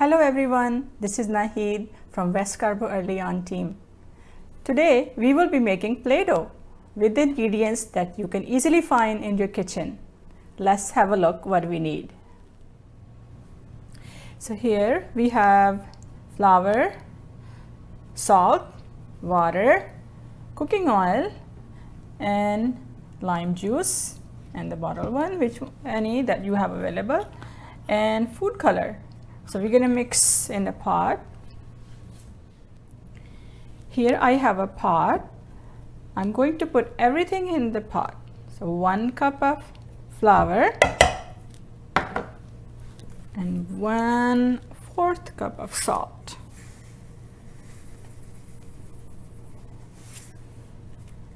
Hello everyone, this is Naheed from West Carbo EarlyON team. Today we will be making Play-Doh with the ingredients that you can easily find in your kitchen. Let's have a look what we need. So here we have flour, salt, water, cooking oil, and lime juice, and the bottle one, which any that you have available, and food color. So we're going to mix in a pot. Here I have a pot. I'm going to put everything in the pot. So 1 cup of flour and 1/4 cup of salt.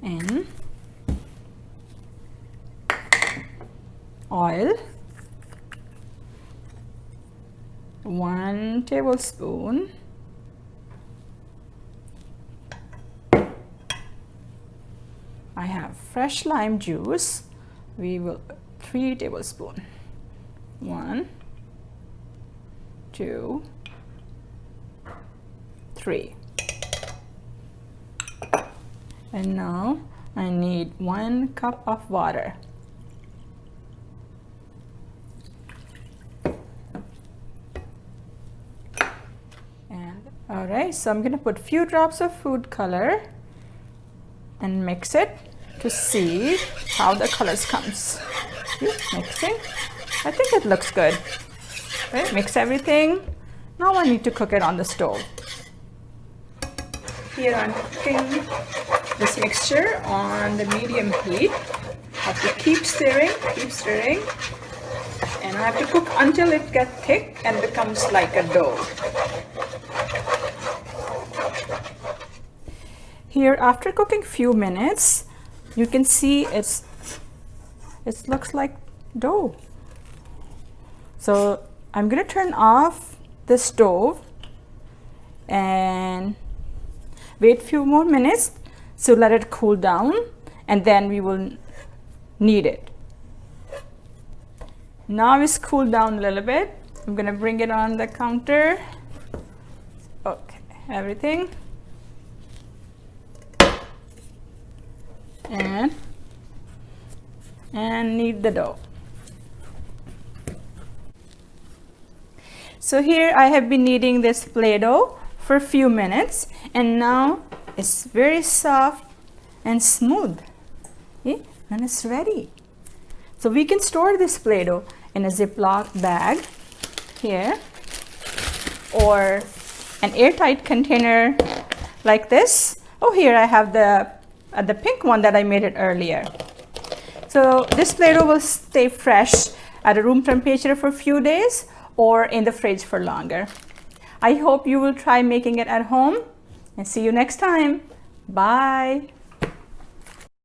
And oil, 1 tablespoon. I have fresh lime juice. We will 3 tablespoons. 1, 2, 3. And now I need 1 cup of water. Alright, so I'm going to put few drops of food color and mix it to see how the colors comes. Mixing. I think it looks good. Right, mix everything. Now I need to cook it on the stove. Here I'm cooking this mixture on the medium heat. I have to keep stirring, and I have to cook until it gets thick and becomes like a dough. Here, after cooking few minutes, you can see it looks like dough. So I'm going to turn off the stove and wait few more minutes to let it cool down, and then we will knead it. Now it's cooled down a little bit. I'm going to bring it on the counter. Okay, everything. And knead the dough. So here I have been kneading this Play-Doh for a few minutes, and now it's very soft and smooth. Okay? And it's ready. So we can store this Play-Doh in a Ziploc bag here, or an airtight container like this. Oh, here I have the pink one that I made it earlier. So this Play-Doh will stay fresh at a room temperature for a few days or in the fridge for longer. I hope you will try making it at home, and see you next time. Bye.